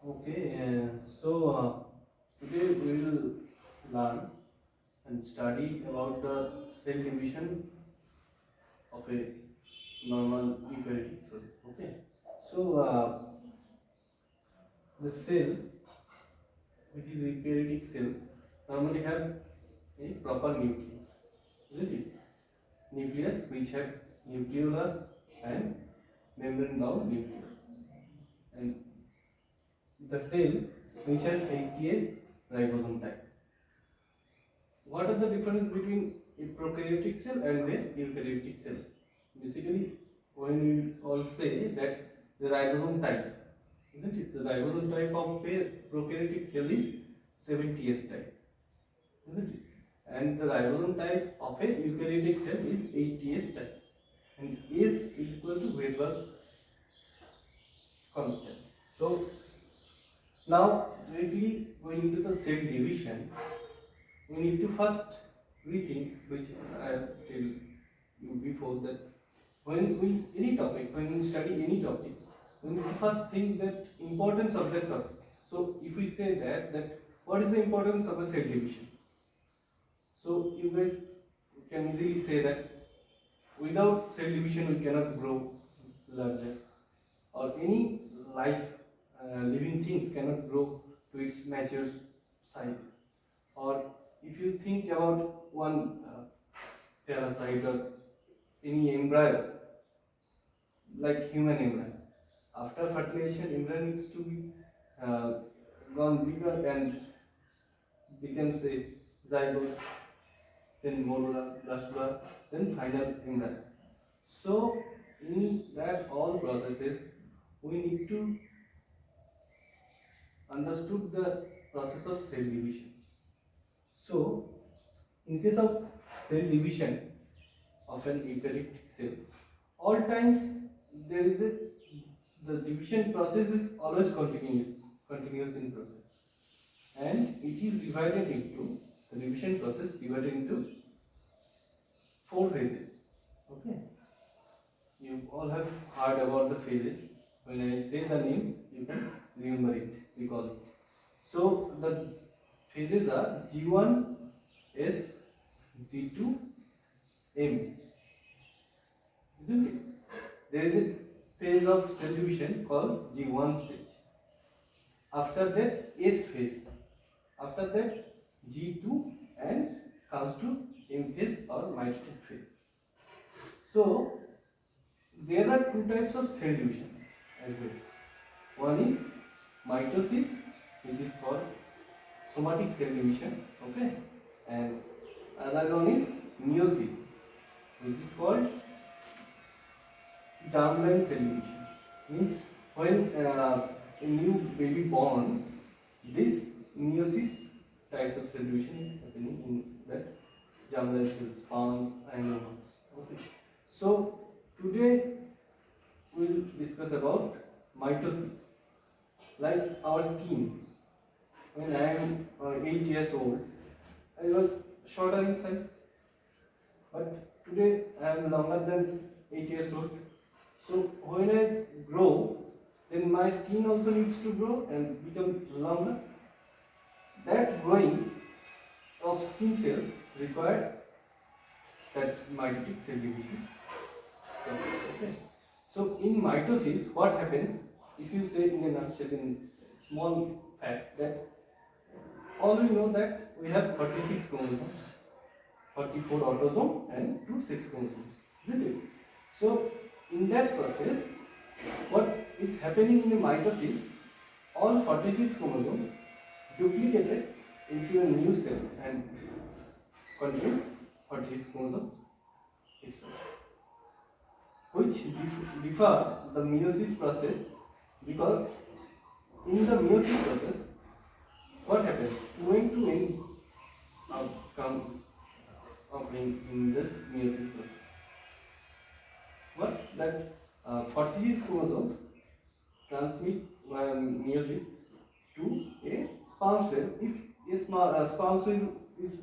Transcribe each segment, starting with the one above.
Okay, today we will learn and study about the cell division of a normal eukaryotic cell. Okay, the cell, which is eukaryotic cell, normally have a proper nucleus, isn't it? Nucleus which have nucleolus and membrane-bound nucleus, and the cell which has 80S ribosome type. What are the difference between a prokaryotic cell and a eukaryotic cell? Basically, when we all say that the ribosome type, isn't it? The ribosome type of a prokaryotic cell is 70S type, isn't it? And the ribosome type of a eukaryotic cell is 80S type. And S is equal to Weber constant. So now directly going into the cell division, we need to first rethink, which I have told you before, that when we study any topic, we need to first think that importance of that topic. So if we say that what is the importance of a cell division? So you guys can easily say that without cell division we cannot grow larger, or any life living things cannot grow to its mature sizes. Or if you think about one parasite or any embryo, like human embryo, after fertilization embryo needs to be uh, gone bigger and becomes a zygote, then morula, blastula, then final embryo. So in that all processes we need to understood the process of cell division. So in case of cell division of an eukaryotic cell, all times there is a the division process is always continuous in process, and it is divided into the division process divided into four phases. Okay, you all have heard about the phases. When I say the names, you can remember it, recall it. So the phases are G1, S, G2, M, isn't it? There is a phase of cell division called G1 stage. After that, S phase. After that, G2, and comes to M phase or mitotic phase. So there are two types of cell division as well. One is mitosis, which is called somatic cell division, okay, and another one is meiosis, which is called germline cell division. Means when a new baby born, this meiosis types of cell division is happening in that germline cells, sperms and ovules. Okay. So today we will discuss about mitosis. Like our skin. When I am 8 years old, I was shorter in size, but today I am longer than 8 years old. So when I grow, then my skin also needs to grow and become longer. That growing of skin cells require that mitotic cell division. Okay. So in mitosis, what happens? If you say in a nutshell, in small fact, that all we know that we have 36 chromosomes, 44 autosome and 2 sex chromosomes, isn't it? So in that process, what is happening in a mitosis, all 46 chromosomes duplicated into a new cell and contains 46 chromosomes itself, which differ the meiosis process, because in the meiosis process, what happens? Two end to end comes in this meiosis process. What that 46 chromosomes transmit meiosis to a sperm cell. If a sperm cell is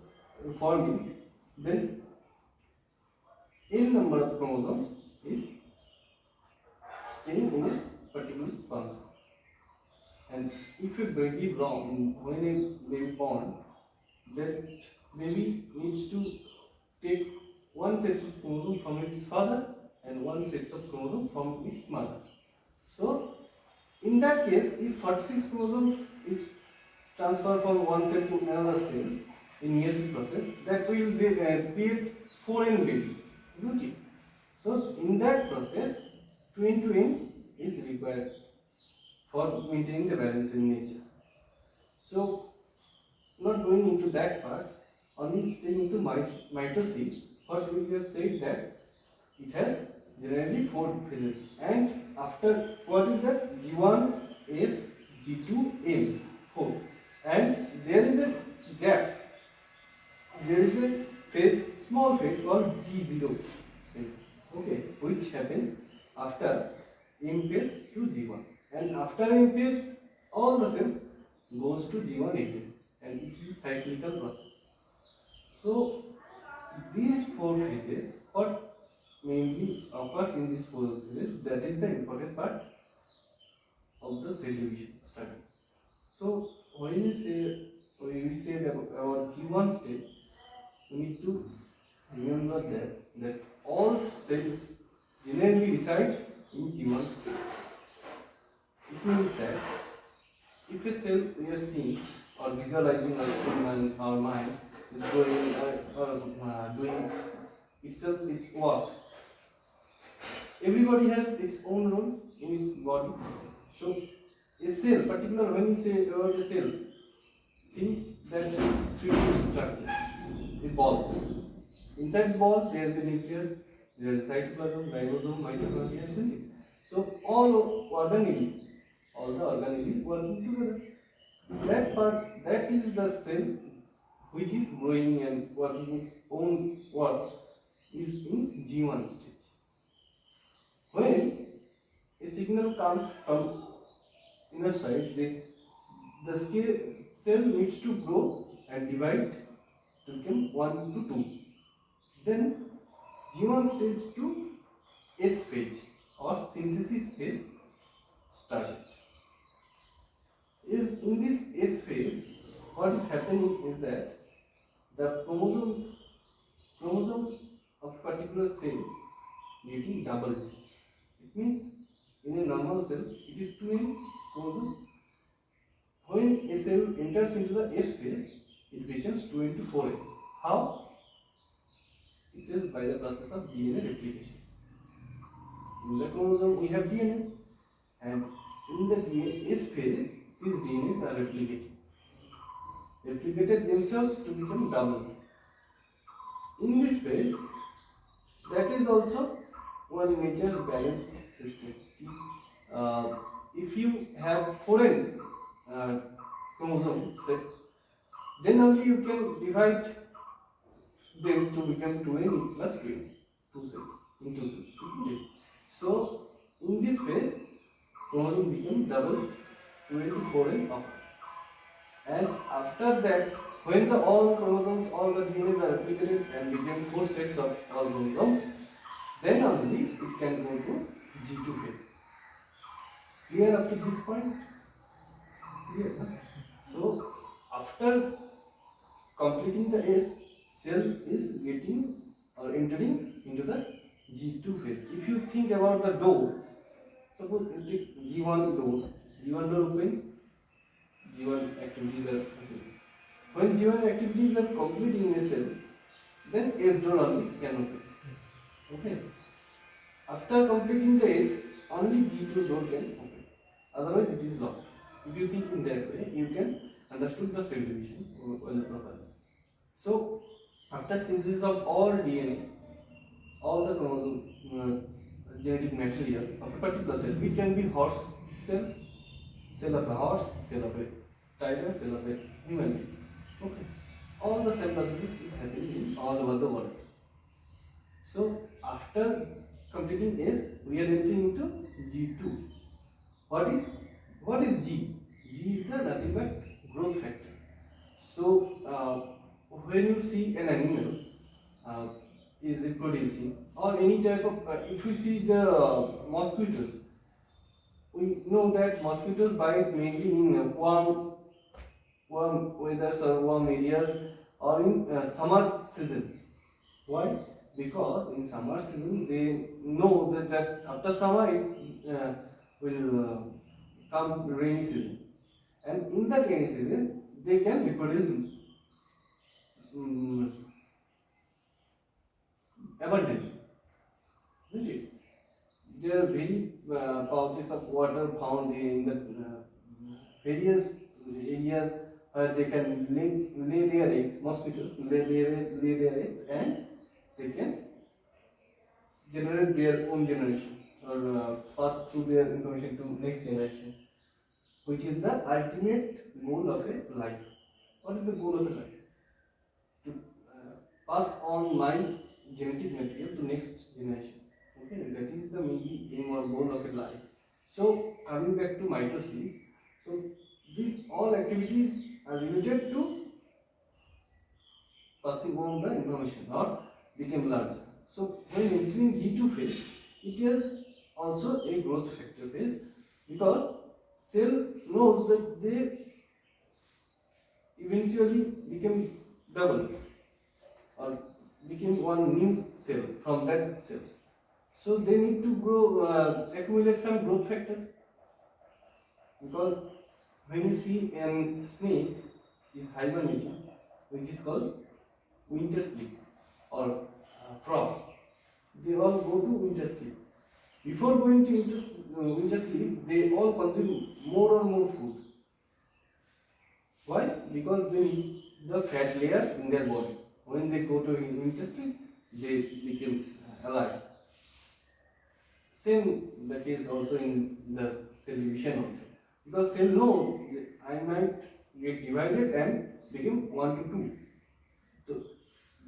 forming, then n number of chromosomes is staying in a particular sperm cell. And if a baby born, when a baby born, that baby needs to take one sex of chromosome from its father and one sex of chromosome from its mother. So, in that case, if 46 chromosome is transferred from one cell to another cell in meiosis process, that will create foreign baby, isn't it? So, in that process, twin twin is required for maintaining the balance in nature. So, not going into that part, only staying into mitosis, what we have said that it has generally 4 phases. And after, what is that? G1, S, G2, M, 4. And there is a gap. There is a phase, small phase called G0 phase, okay, which happens after M phase to G1. And after M phase, all the cells goes to G1 again, and it is a cyclical process. So these 4 phases, what mainly occurs in these 4 phases, that is the important part of the cell division study. So when we say that our G1 stage, we need to remember that all cells generally reside in G1 stage. It means that if a cell we are seeing or visualizing in our mind is growing or doing itself its work, everybody has its own role in his body. So a cell, particular when you say about a cell, think that 3D structure, a ball. Inside the ball there is a nucleus, there is a cytoplasm, ribosome, mitochondria, isn't it? So all the organelles working together. That part, that is the cell which is growing and working its own work, is in G1 stage. When a signal comes from inner side, the cell needs to grow and divide to become 1 to 2. Then G1 stage to S phase or synthesis phase started. Is in this S phase, what is happening is that the chromosomes of particular cell getting doubled. It means in a normal cell it is 2n chromosome. When a cell enters into the S phase, it becomes 2 into 4n. How? It is by the process of DNA replication. In the chromosome we have DNAs, and in the S phase these DNAs are replicated themselves to become double. In this phase, that is also one nature's balance system. If you have foreign chromosome sets, then only you can divide them to become 2n plus 2n, 2 cells in 2 cells, isn't it? So in this phase, chromosome become double 2n to 4n up. And after that, when all chromosomes, all the DNAs are replicated and become 4 sets of all chromosomes, then only it can go to G2 phase. Clear up to this point? Clear, huh? So after completing the S, cell is getting or entering into the G2 phase. If you think about the door, suppose you take G1 door, G1 door opens, G1 activities are happening. When G1 activities are complete in a cell, then S door only can open. Okay. After completing the S, only G2 door can open. Otherwise, it is locked. If you think in that way, you can understand the cell division well properly. So, after synthesis of all DNA, all the chromosome genetic material of a particular cell, it can be horse cell, cell of a horse, cell of a tiger, cell of a human being. Okay. All the cell processes is happening in all over the world. So after completing S, we are entering into G2. What is G? G is the nothing but growth factor. So when you see an animal uh, is reproducing, or any type of if you see the mosquitoes, we know that mosquitoes bite mainly in warm weathers or warm areas or in summer seasons. Why? Because in summer season they know that after summer it will come rainy season, and in that rainy season they can reproduce um, abundantly, isn't it? There are very pouches of water found in the various areas where they can lay their eggs. Mosquitoes lay their eggs, and they can generate their own generation or pass through their information to next generation, which is the ultimate goal of a life. What is the goal of a life? To pass on my genetic material to next generations. Okay, that is the main aim or goal of a life. So coming back to mitosis, so these all activities are related to passing on the information or become larger. So when entering G2 phase, it is also a growth factor phase, because cell knows that they eventually become double or became one new cell from that cell. So they need to grow, accumulate some growth factor, because when you see an snake is hibernating, which is called winter sleep or frog, they all go to winter sleep. Before going to winter sleep, they all consume more and more food. Why? Because they need the fat layers in their body. When they go to winter sleep, they become alive. Same the case also in the cell division also. Because cell know I might get divided and become 1 to 2. So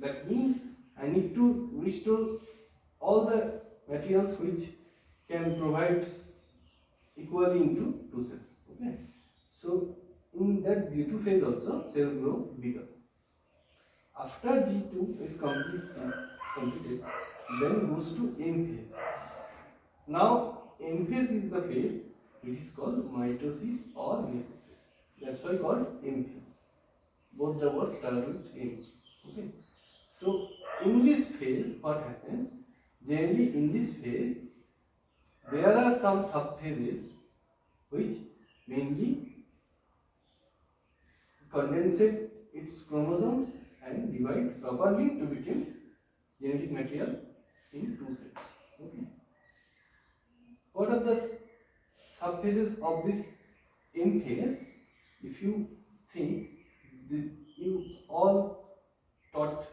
that means I need to restore all the materials which can provide equally into two cells. Okay. So in that G2 phase also cell grow bigger. After G2 is completed, then goes to M phase. Now M phase is the phase which is called mitosis or meiosis phase. That's why called M phase. Both the words start with M. Okay. So in this phase, what happens? Generally in this phase, there are some subphases which mainly condensate its chromosomes and divide properly to become genetic material in two cells. Okay. What are the subphases of this M phase? If you think, you all taught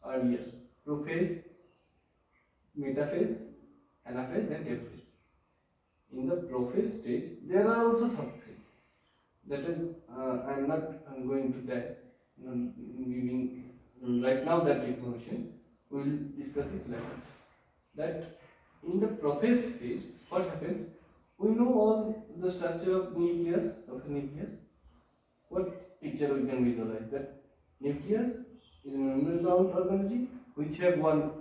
earlier: prophase, metaphase, anaphase, and telophase. In the prophase stage, there are also subphases. That is, I am not going to that, giving right now that information. We will discuss it later. That in the prophase phase, what happens? We know all the structure of nucleus What picture we can visualize? That nucleus is a membrane bound organelle which have one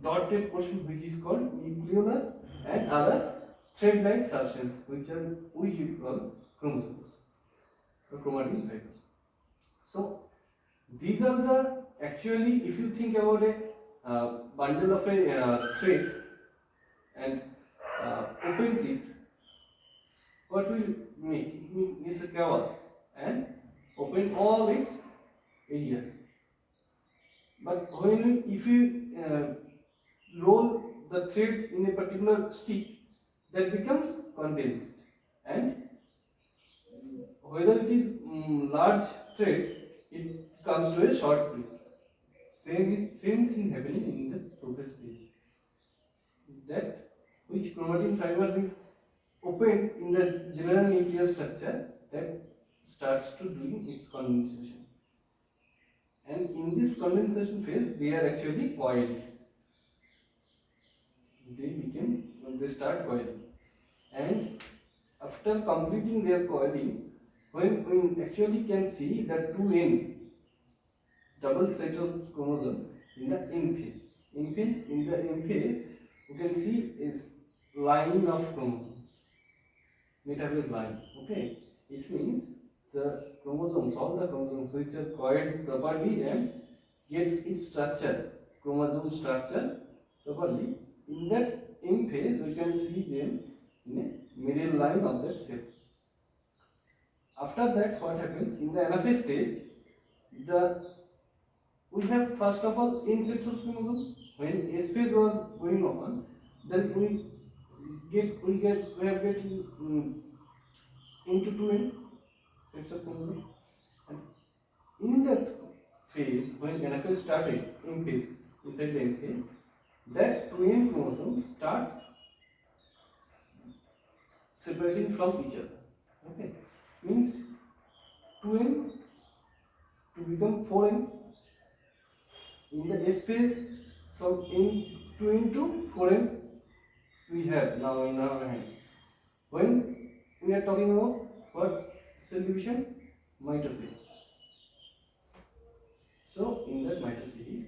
dotted portion which is called nucleolus, and other thread-like substance which we call chromosomes or chromatin fibers. So these are the, actually, if you think about a bundle of a thread and opens it, what will make? It makes a chaos and open all its areas. But when if you roll the thread in a particular stick, that becomes condensed, and whether it is large thread, it comes to a short place. Same thing happening in the prophase phase. That which chromatin fibers is opened in the general nuclear structure, that starts to doing its condensation. And in this condensation phase, they are actually coiled. They start coiling. And after completing their coiling, when we actually can see that 2N double set of chromosome in the M phase. In the M phase, you can see is line of chromosomes. metaphase line. Okay, it means the chromosomes, all the chromosomes which are coiled properly and gets its structure, chromosome structure properly. In that M phase, we can see them in a middle line of that cell. After that, what happens in the anaphase stage? We have first of all N sets of chromosome. When S phase was going on, then we have get into 2N sets of chromosome. And in that phase, when anaphase started, M phase, inside the M phase, that 2N chromosome starts separating from each other. Okay, means 2N to become 4N. In the S phase, from N2N to 4N, we have now in our hand. When we are talking about what cell division? Mitosis. So in that mitosis,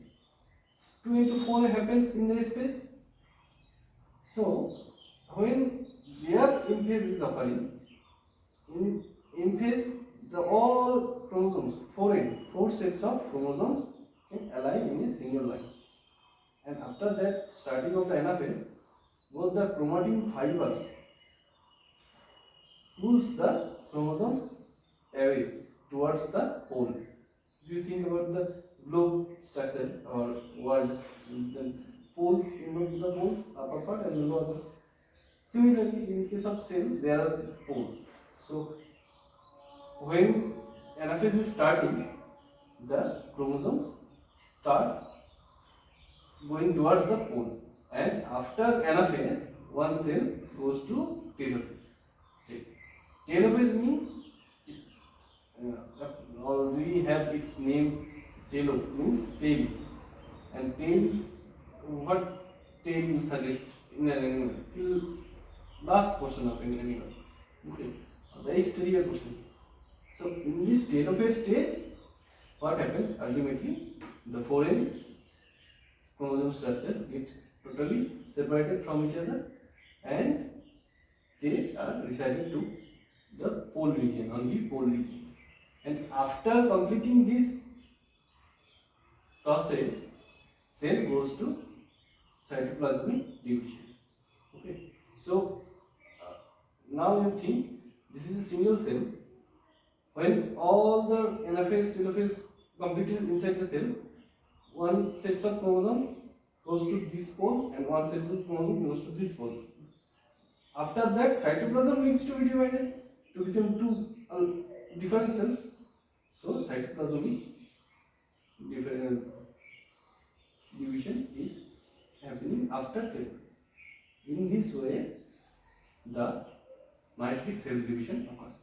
2 into 4 happens in the space. So when their M phase is occurring, in M phase, the all chromosomes, 4 sets of chromosomes can align in a single line. And after that, starting of the anaphase, both the chromatin fibers pulls the chromosomes away towards the pole. If you think about the globe structure or world, then poles, the poles, upper part and lower part. Similarly, in case of cells, there are poles. So, when anaphase is starting, the chromosomes start going towards the pole, and after anaphase, one cell goes to telophase stage. Telophase means already have its name. Telo means tail, and tail, what tail you suggest in an animal? Till last portion of an animal. Okay, the exterior portion. So in this telophase stage, what happens? Ultimately, the foreign chromosome structures get totally separated from each other, and they are residing to the pole region, on the pole region. And after completing this process, cell goes to cytoplasmic division. Okay, so now you think this is a single cell. When all the anaphase, telophase completed inside the cell, one set of chromosome goes to this pole and one set of chromosome goes to this pole. After that, cytoplasm needs to be divided to become two different cells. So cytoplasmic division is happening after telophase. In this way, the mitotic cell division occurs.